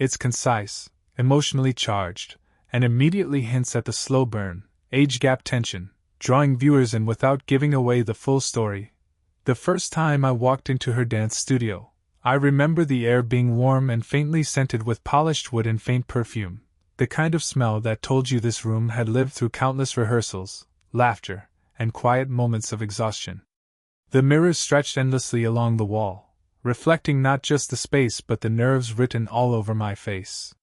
It's concise, emotionally charged, and immediately hints at the slow burn, age gap tension, drawing viewers in without giving away the full story. The first time I walked into her dance studio, I remember the air being warm and faintly scented with polished wood and faint perfume, the kind of smell that told you this room had lived through countless rehearsals, laughter, and quiet moments of exhaustion. The mirrors stretched endlessly along the wall, reflecting not just the space but the nerves written all over my face.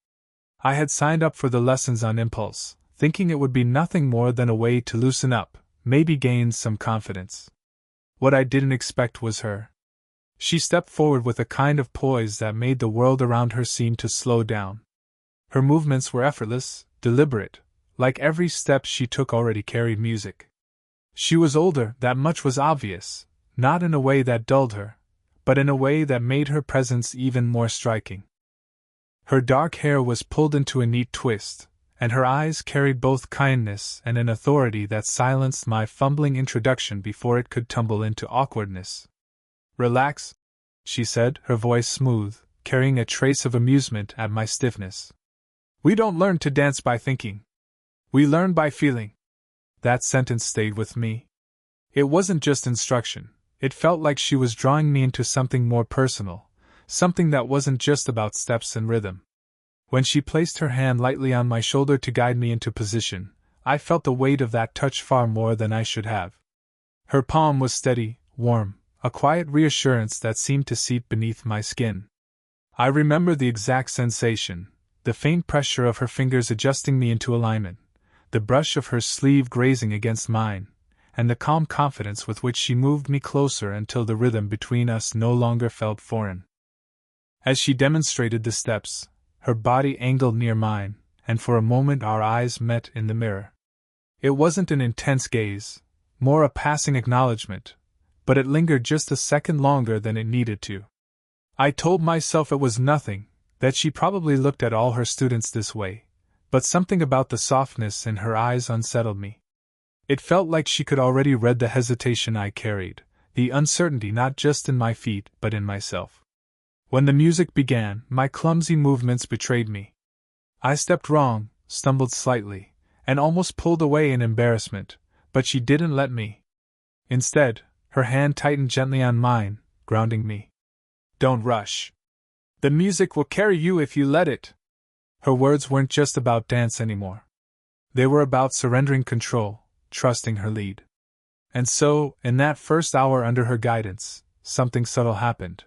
I had signed up for the lessons on impulse, thinking it would be nothing more than a way to loosen up, maybe gain some confidence. What I didn't expect was her. She stepped forward with a kind of poise that made the world around her seem to slow down. Her movements were effortless, deliberate, like every step she took already carried music. She was older, that much was obvious, not in a way that dulled her, but in a way that made her presence even more striking. Her dark hair was pulled into a neat twist, and her eyes carried both kindness and an authority that silenced my fumbling introduction before it could tumble into awkwardness. "Relax," she said, her voice smooth, carrying a trace of amusement at my stiffness. "We don't learn to dance by thinking. We learn by feeling." That sentence stayed with me. It wasn't just instruction, it felt like she was drawing me into something more personal, something that wasn't just about steps and rhythm. When she placed her hand lightly on my shoulder to guide me into position, I felt the weight of that touch far more than I should have. Her palm was steady, warm, a quiet reassurance that seemed to seep beneath my skin. I remember the exact sensation, the faint pressure of her fingers adjusting me into alignment, the brush of her sleeve grazing against mine, and the calm confidence with which she moved me closer until the rhythm between us no longer felt foreign. As she demonstrated the steps, her body angled near mine, and for a moment our eyes met in the mirror. It wasn't an intense gaze, more a passing acknowledgement, but it lingered just a second longer than it needed to. I told myself it was nothing, that she probably looked at all her students this way, but something about the softness in her eyes unsettled me. It felt like she could already read the hesitation I carried, the uncertainty not just in my feet but in myself. When the music began, my clumsy movements betrayed me. I stepped wrong, stumbled slightly, and almost pulled away in embarrassment, but she didn't let me. Instead, her hand tightened gently on mine, grounding me. "Don't rush. The music will carry you if you let it." Her words weren't just about dance anymore. They were about surrendering control, trusting her lead. And so, in that first hour under her guidance, something subtle happened.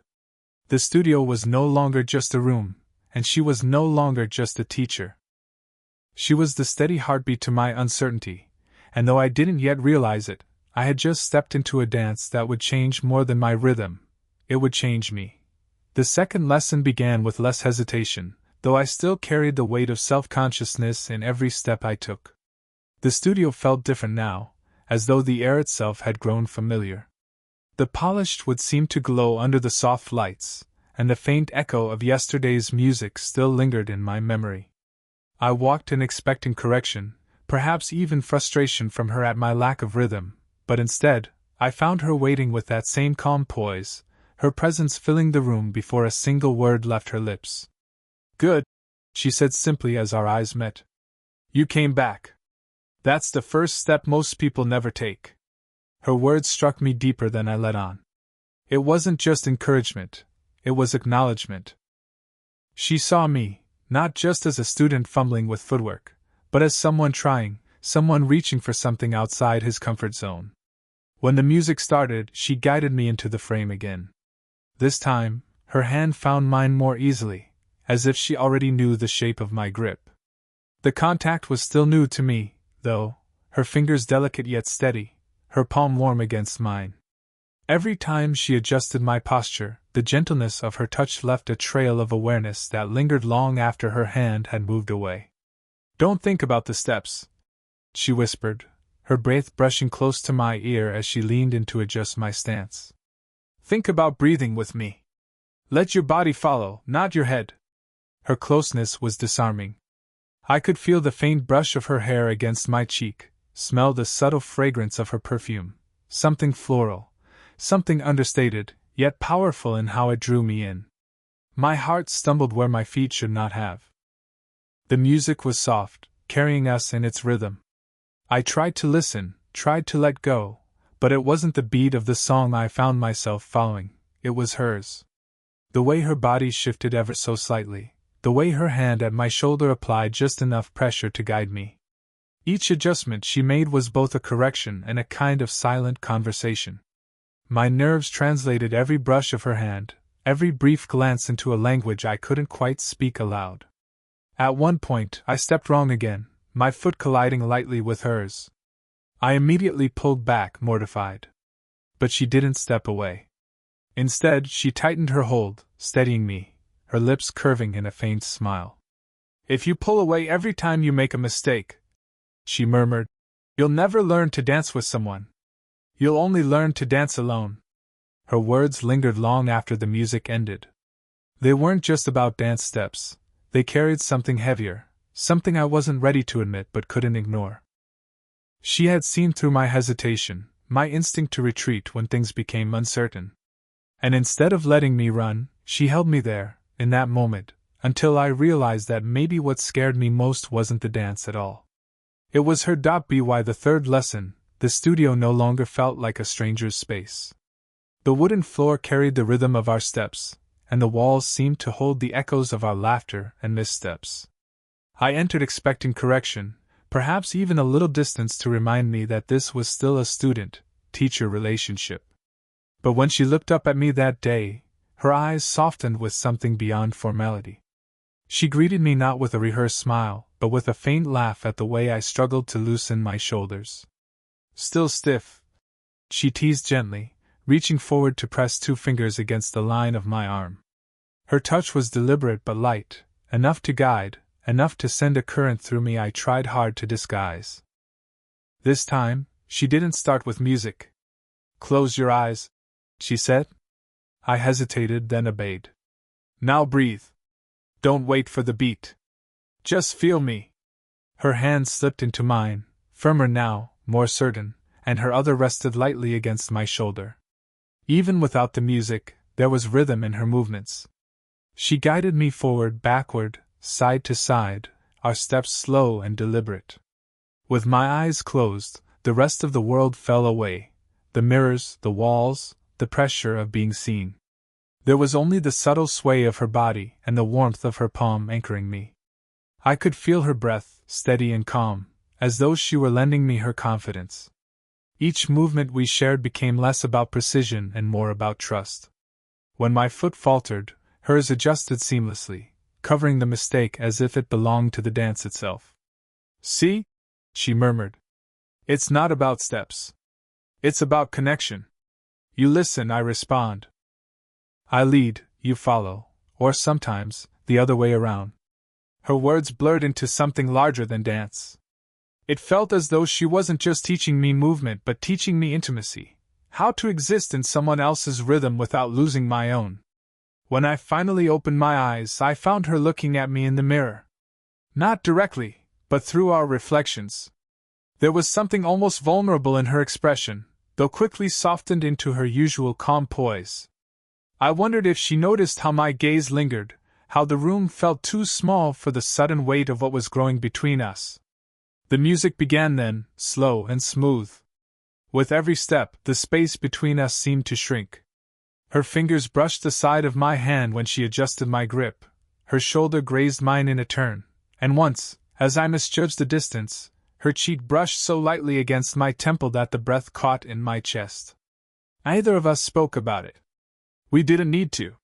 The studio was no longer just a room, and she was no longer just a teacher. She was the steady heartbeat to my uncertainty, and though I didn't yet realize it, I had just stepped into a dance that would change more than my rhythm. It would change me. The second lesson began with less hesitation, though I still carried the weight of self-consciousness in every step I took. The studio felt different now, as though the air itself had grown familiar. The polished wood seemed to glow under the soft lights, and the faint echo of yesterday's music still lingered in my memory. I walked in expecting correction, perhaps even frustration from her at my lack of rhythm, but instead, I found her waiting with that same calm poise, her presence filling the room before a single word left her lips. "Good," she said simply as our eyes met. "You came back. That's the first step most people never take." Her words struck me deeper than I let on. It wasn't just encouragement, it was acknowledgement. She saw me, not just as a student fumbling with footwork, but as someone trying, someone reaching for something outside his comfort zone. When the music started, she guided me into the frame again. This time, her hand found mine more easily, as if she already knew the shape of my grip. The contact was still new to me, though, her fingers delicate yet steady, her palm warm against mine. Every time she adjusted my posture, the gentleness of her touch left a trail of awareness that lingered long after her hand had moved away. "Don't think about the steps," she whispered, her breath brushing close to my ear as she leaned in to adjust my stance. "Think about breathing with me. Let your body follow, not your head." Her closeness was disarming. I could feel the faint brush of her hair against my cheek, smell the subtle fragrance of her perfume, something floral, something understated, yet powerful in how it drew me in. My heart stumbled where my feet should not have. The music was soft, carrying us in its rhythm. I tried to listen, tried to let go, but it wasn't the beat of the song I found myself following, it was hers. The way her body shifted ever so slightly, the way her hand at my shoulder applied just enough pressure to guide me. Each adjustment she made was both a correction and a kind of silent conversation. My nerves translated every brush of her hand, every brief glance into a language I couldn't quite speak aloud. At one point, I stepped wrong again, my foot colliding lightly with hers. I immediately pulled back, mortified. But she didn't step away. Instead, she tightened her hold, steadying me, her lips curving in a faint smile. "If you pull away every time you make a mistake," she murmured, "you'll never learn to dance with someone. You'll only learn to dance alone." Her words lingered long after the music ended. They weren't just about dance steps, they carried something heavier, something I wasn't ready to admit but couldn't ignore. She had seen through my hesitation, my instinct to retreat when things became uncertain. And instead of letting me run, she held me there, in that moment, until I realized that maybe what scared me most wasn't the dance at all. It was her. By the third lesson, the studio no longer felt like a stranger's space. The wooden floor carried the rhythm of our steps, and the walls seemed to hold the echoes of our laughter and missteps. I entered expecting correction, perhaps even a little distance to remind me that this was still a student-teacher relationship. But when she looked up at me that day, her eyes softened with something beyond formality. She greeted me not with a rehearsed smile, but with a faint laugh at the way I struggled to loosen my shoulders. "Still stiff?" she teased gently, reaching forward to press 2 fingers against the line of my arm. Her touch was deliberate but light, enough to guide, enough to send a current through me I tried hard to disguise. This time, she didn't start with music. "Close your eyes," she said. I hesitated, then obeyed. "Now breathe. Don't wait for the beat. Just feel me." Her hand slipped into mine, firmer now, more certain, and her other rested lightly against my shoulder. Even without the music, there was rhythm in her movements. She guided me forward, backward, side to side, our steps slow and deliberate. With my eyes closed, the rest of the world fell away, the mirrors, the walls, the pressure of being seen. There was only the subtle sway of her body and the warmth of her palm anchoring me. I could feel her breath, steady and calm, as though she were lending me her confidence. Each movement we shared became less about precision and more about trust. When my foot faltered, hers adjusted seamlessly, covering the mistake as if it belonged to the dance itself. "See?" she murmured. "It's not about steps. It's about connection. You listen, I respond. I lead, you follow, or sometimes, the other way around." Her words blurred into something larger than dance. It felt as though she wasn't just teaching me movement but teaching me intimacy, how to exist in someone else's rhythm without losing my own. When I finally opened my eyes, I found her looking at me in the mirror. Not directly, but through our reflections. There was something almost vulnerable in her expression, though quickly softened into her usual calm poise. I wondered if she noticed how my gaze lingered, how the room felt too small for the sudden weight of what was growing between us. The music began then, slow and smooth. With every step, the space between us seemed to shrink. Her fingers brushed the side of my hand when she adjusted my grip, her shoulder grazed mine in a turn, and once, as I misjudged the distance, her cheek brushed so lightly against my temple that the breath caught in my chest. Neither of us spoke about it. We didn't need to.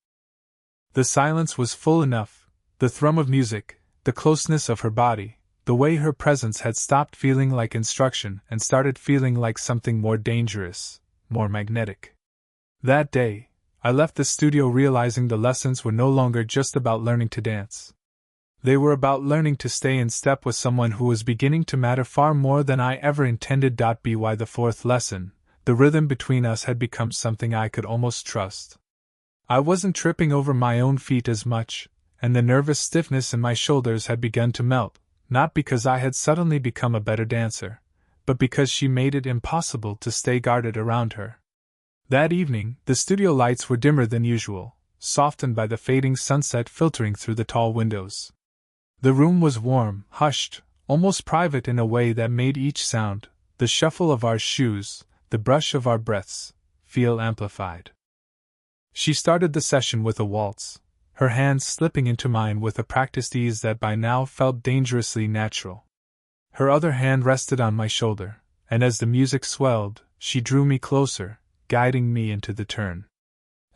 The silence was full enough, the thrum of music, the closeness of her body, the way her presence had stopped feeling like instruction and started feeling like something more dangerous, more magnetic. That day, I left the studio realizing the lessons were no longer just about learning to dance. They were about learning to stay in step with someone who was beginning to matter far more than I ever intended. By the 4th lesson, the rhythm between us had become something I could almost trust. I wasn't tripping over my own feet as much, and the nervous stiffness in my shoulders had begun to melt, not because I had suddenly become a better dancer, but because she made it impossible to stay guarded around her. That evening, the studio lights were dimmer than usual, softened by the fading sunset filtering through the tall windows. The room was warm, hushed, almost private in a way that made each sound, the shuffle of our shoes, the brush of our breaths, feel amplified. She started the session with a waltz, her hands slipping into mine with a practiced ease that by now felt dangerously natural. Her other hand rested on my shoulder, and as the music swelled, she drew me closer, guiding me into the turn.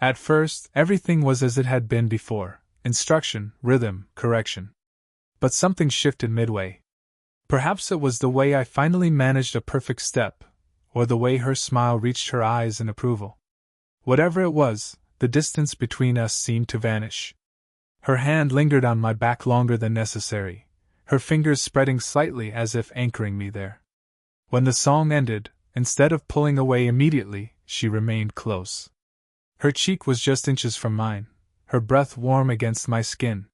At first, everything was as it had been before: instruction, rhythm, correction. But something shifted midway. Perhaps it was the way I finally managed a perfect step, or the way her smile reached her eyes in approval. Whatever it was, the distance between us seemed to vanish. Her hand lingered on my back longer than necessary, her fingers spreading slightly as if anchoring me there. When the song ended, instead of pulling away immediately, she remained close. Her cheek was just inches from mine, her breath warm against my skin.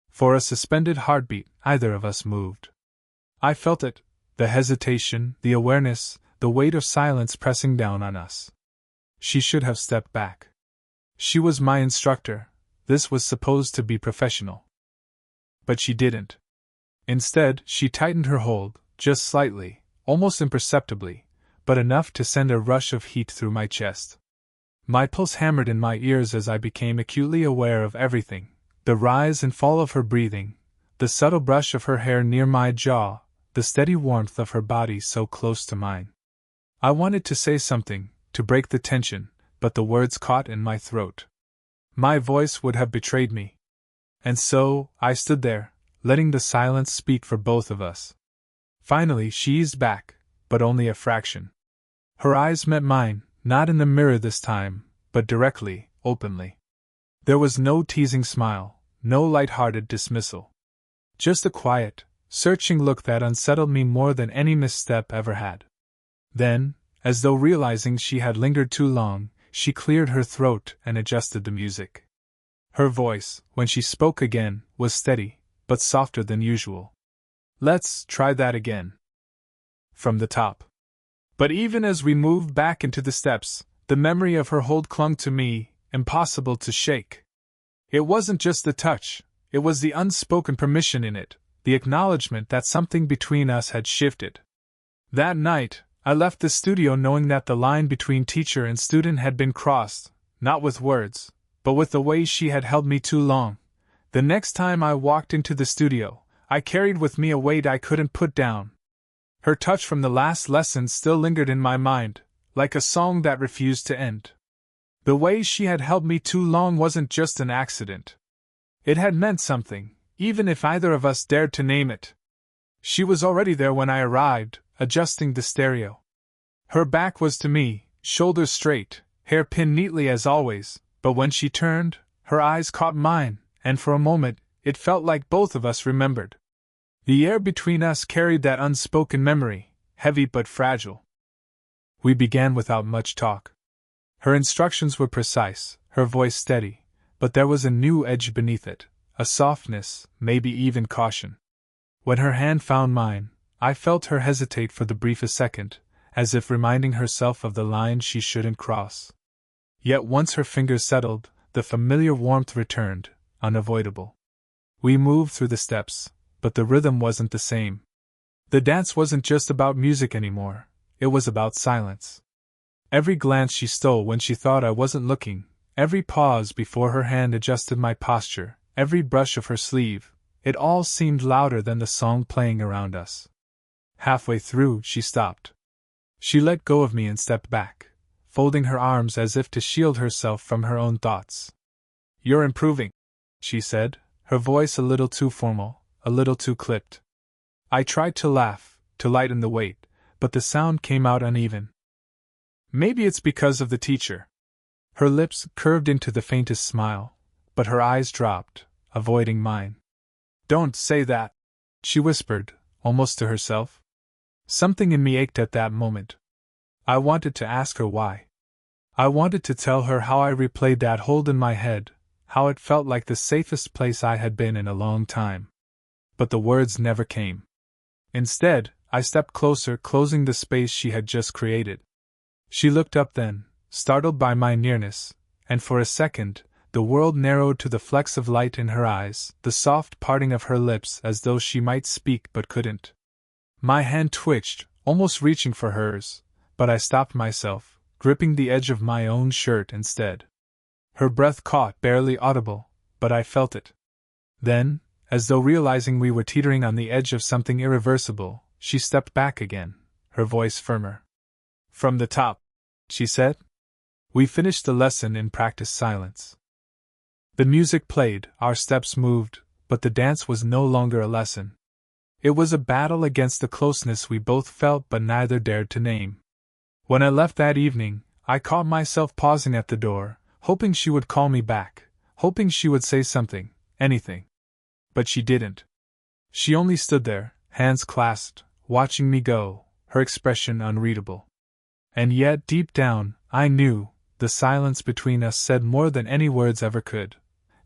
For a suspended heartbeat, either of us moved. I felt it, the hesitation, the awareness, the weight of silence pressing down on us. She should have stepped back. She was my instructor, this was supposed to be professional. But she didn't. Instead, she tightened her hold, just slightly, almost imperceptibly, but enough to send a rush of heat through my chest. My pulse hammered in my ears as I became acutely aware of everything: the rise and fall of her breathing, the subtle brush of her hair near my jaw, the steady warmth of her body so close to mine. I wanted to say something, to break the tension, but the words caught in my throat. My voice would have betrayed me. And so, I stood there, letting the silence speak for both of us. Finally, she eased back, but only a fraction. Her eyes met mine, not in the mirror this time, but directly, openly. There was no teasing smile, no light-hearted dismissal. Just a quiet, searching look that unsettled me more than any misstep ever had. Then, as though realizing she had lingered too long, she cleared her throat and adjusted the music. Her voice, when she spoke again, was steady, but softer than usual. "Let's try that again." From the top. But even as we moved back into the steps, the memory of her hold clung to me, impossible to shake. It wasn't just the touch, it was the unspoken permission in it, the acknowledgement that something between us had shifted. That night, I left the studio knowing that the line between teacher and student had been crossed, not with words, but with the way she had held me too long. The next time I walked into the studio, I carried with me a weight I couldn't put down. Her touch from the last lesson still lingered in my mind, like a song that refused to end. The way she had held me too long wasn't just an accident. It had meant something, even if either of us dared to name it. She was already there when I arrived, adjusting the stereo. Her back was to me, shoulders straight, hair pinned neatly as always, but when she turned, her eyes caught mine, and for a moment, it felt like both of us remembered. The air between us carried that unspoken memory, heavy but fragile. We began without much talk. Her instructions were precise, her voice steady, but there was a new edge beneath it, a softness, maybe even caution. When her hand found mine, I felt her hesitate for the briefest second, as if reminding herself of the line she shouldn't cross. Yet once her fingers settled, the familiar warmth returned, unavoidable. We moved through the steps, but the rhythm wasn't the same. The dance wasn't just about music anymore, it was about silence. Every glance she stole when she thought I wasn't looking, every pause before her hand adjusted my posture, every brush of her sleeve, it all seemed louder than the song playing around us. Halfway through, she stopped. She let go of me and stepped back, folding her arms as if to shield herself from her own thoughts. "You're improving," she said, her voice a little too formal, a little too clipped. I tried to laugh, to lighten the weight, but the sound came out uneven. "Maybe it's because of the teacher." Her lips curved into the faintest smile, but her eyes dropped, avoiding mine. "Don't say that," she whispered, almost to herself. Something in me ached at that moment. I wanted to ask her why. I wanted to tell her how I replayed that hold in my head, how it felt like the safest place I had been in a long time. But the words never came. Instead, I stepped closer, closing the space she had just created. She looked up then, startled by my nearness, and for a second, the world narrowed to the flecks of light in her eyes, the soft parting of her lips as though she might speak but couldn't. My hand twitched, almost reaching for hers, but I stopped myself, gripping the edge of my own shirt instead. Her breath caught, barely audible, but I felt it. Then, as though realizing we were teetering on the edge of something irreversible, she stepped back again, her voice firmer. "From the top," she said. We finished the lesson in practiced silence. The music played, our steps moved, but the dance was no longer a lesson. It was a battle against the closeness we both felt but neither dared to name. When I left that evening, I caught myself pausing at the door, hoping she would call me back, hoping she would say something, anything. But she didn't. She only stood there, hands clasped, watching me go, her expression unreadable. And yet, deep down, I knew, the silence between us said more than any words ever could.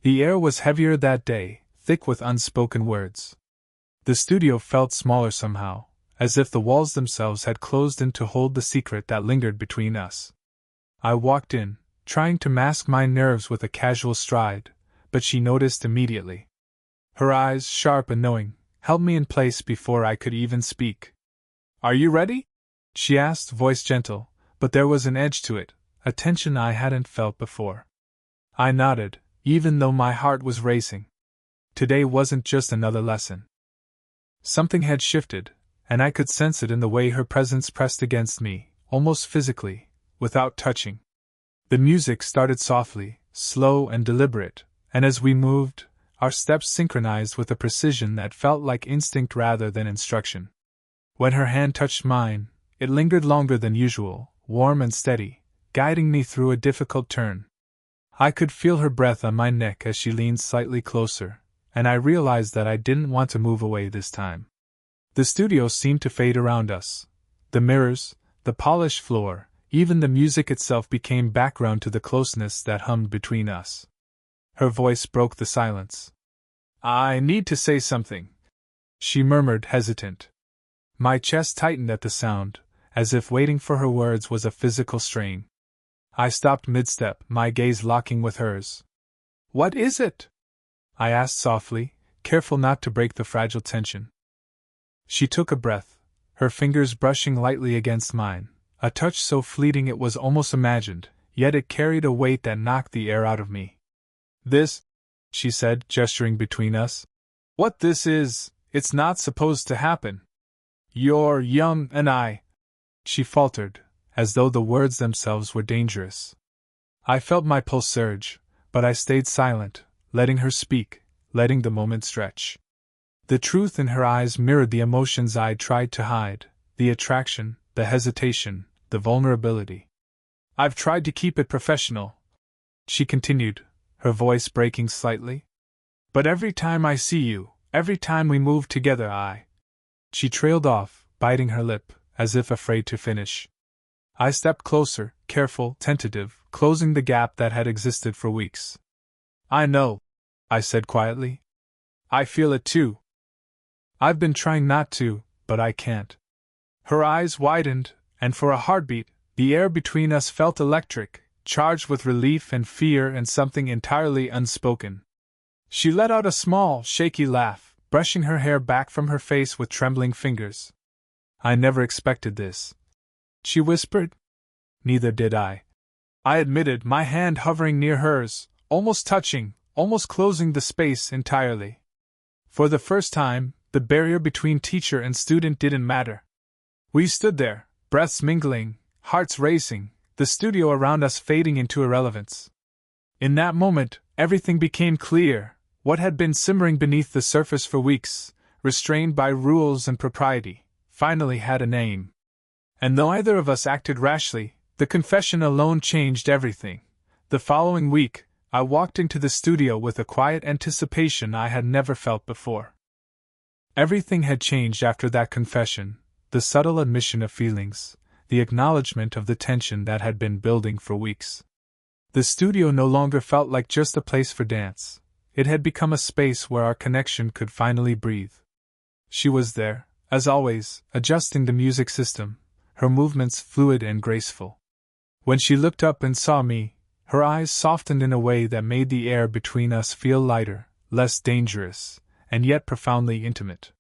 The air was heavier that day, thick with unspoken words. The studio felt smaller somehow, as if the walls themselves had closed in to hold the secret that lingered between us. I walked in, trying to mask my nerves with a casual stride, but she noticed immediately. Her eyes, sharp and knowing, held me in place before I could even speak. "Are you ready?" she asked, voice gentle, but there was an edge to it, a tension I hadn't felt before. I nodded, even though my heart was racing. Today wasn't just another lesson. Something had shifted, and I could sense it in the way her presence pressed against me, almost physically, without touching. The music started softly, slow and deliberate, and as we moved, our steps synchronized with a precision that felt like instinct rather than instruction. When her hand touched mine, it lingered longer than usual, warm and steady, guiding me through a difficult turn. I could feel her breath on my neck as she leaned slightly closer, and I realized that I didn't want to move away this time. The studio seemed to fade around us. The mirrors, the polished floor, even the music itself became background to the closeness that hummed between us. Her voice broke the silence. "I need to say something," she murmured, hesitant. My chest tightened at the sound, as if waiting for her words was a physical strain. I stopped mid-step, my gaze locking with hers. "What is it?" I asked softly, careful not to break the fragile tension. She took a breath, her fingers brushing lightly against mine, a touch so fleeting it was almost imagined, yet it carried a weight that knocked the air out of me. "This," she said, gesturing between us. "What this is, it's not supposed to happen. You're young and she faltered, as though the words themselves were dangerous. I felt my pulse surge, but I stayed silent, letting her speak, letting the moment stretch. The truth in her eyes mirrored the emotions I'd tried to hide, the attraction, the hesitation, the vulnerability. "I've tried to keep it professional," she continued, her voice breaking slightly. "But every time I see you, every time we move together She trailed off, biting her lip, as if afraid to finish. I stepped closer, careful, tentative, closing the gap that had existed for weeks. "I know," I said quietly. "I feel it too. I've been trying not to, but I can't." Her eyes widened, and for a heartbeat, the air between us felt electric, charged with relief and fear and something entirely unspoken. She let out a small, shaky laugh, brushing her hair back from her face with trembling fingers. "I never expected this," she whispered. Neither did I. I admitted, my hand hovering near hers, almost touching, almost closing the space entirely. For the first time, the barrier between teacher and student didn't matter. We stood there, breaths mingling, hearts racing, the studio around us fading into irrelevance. In that moment, everything became clear. What had been simmering beneath the surface for weeks, restrained by rules and propriety, finally had a name. And though either of us acted rashly, the confession alone changed everything. The following week, I walked into the studio with a quiet anticipation I had never felt before. Everything had changed after that confession, the subtle admission of feelings, the acknowledgement of the tension that had been building for weeks. The studio no longer felt like just a place for dance. It had become a space where our connection could finally breathe. She was there, as always, adjusting the music system, her movements fluid and graceful. When she looked up and saw me, Her eyes softened in a way that made the air between us feel lighter, less dangerous, and yet profoundly intimate.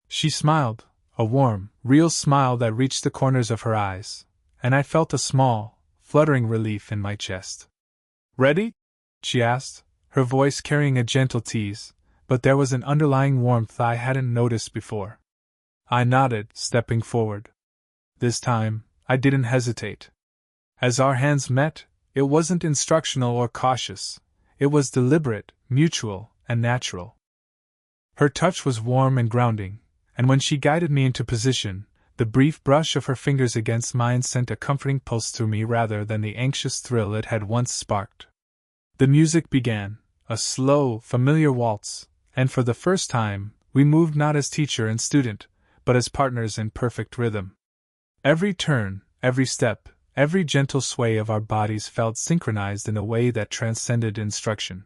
She smiled, a warm, real smile that reached the corners of her eyes, and I felt a small, fluttering relief in my chest. "Ready?" she asked, her voice carrying a gentle tease, but there was an underlying warmth I hadn't noticed before. I nodded, stepping forward. This time, I didn't hesitate. As our hands met, it wasn't instructional or cautious. It was deliberate, mutual, and natural. Her touch was warm and grounding, and when she guided me into position, the brief brush of her fingers against mine sent a comforting pulse through me rather than the anxious thrill it had once sparked. The music began, a slow, familiar waltz, and for the first time, we moved not as teacher and student, but as partners in perfect rhythm. Every turn, every step, every gentle sway of our bodies felt synchronized in a way that transcended instruction.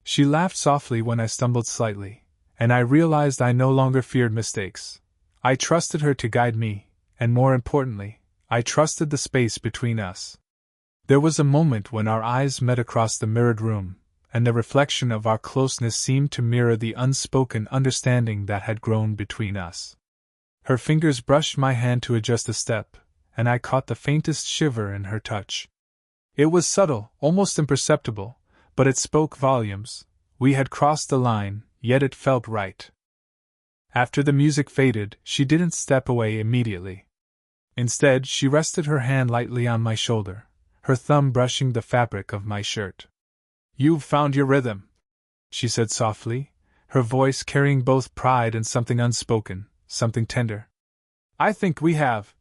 She laughed softly when I stumbled slightly, and I realized I no longer feared mistakes. I trusted her to guide me, and more importantly, I trusted the space between us. There was a moment when our eyes met across the mirrored room, and the reflection of our closeness seemed to mirror the unspoken understanding that had grown between us. Her fingers brushed my hand to adjust a step, and I caught the faintest shiver in her touch. It was subtle, almost imperceptible, but it spoke volumes. We had crossed the line, yet it felt right. After the music faded, she didn't step away immediately. Instead, she rested her hand lightly on my shoulder, her thumb brushing the fabric of my shirt. "You've found your rhythm," she said softly, her voice carrying both pride and something unspoken, something tender. "I think we have,"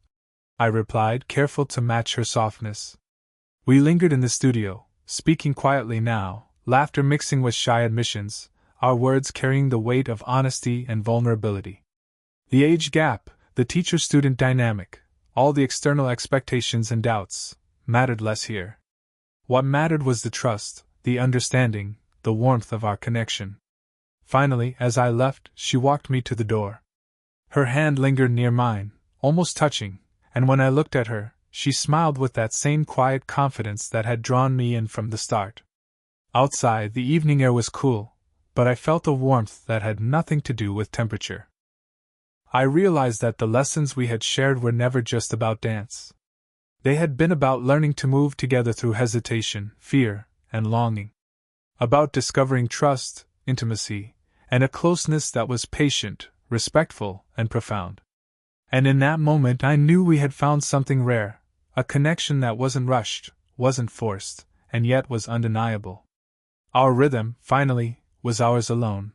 I replied, careful to match her softness. We lingered in the studio, speaking quietly now, laughter mixing with shy admissions, our words carrying the weight of honesty and vulnerability. The age gap, the teacher-student dynamic, all the external expectations and doubts, mattered less here. What mattered was the trust, the understanding, the warmth of our connection. Finally, as I left, she walked me to the door. Her hand lingered near mine, almost touching, and when I looked at her, she smiled with that same quiet confidence that had drawn me in from the start. Outside, the evening air was cool, but I felt a warmth that had nothing to do with temperature. I realized that the lessons we had shared were never just about dance. They had been about learning to move together through hesitation, fear, and longing. About discovering trust, intimacy, and a closeness that was patient, respectful, and profound. And in that moment I knew we had found something rare, a connection that wasn't rushed, wasn't forced, and yet was undeniable. Our rhythm, finally, was ours alone.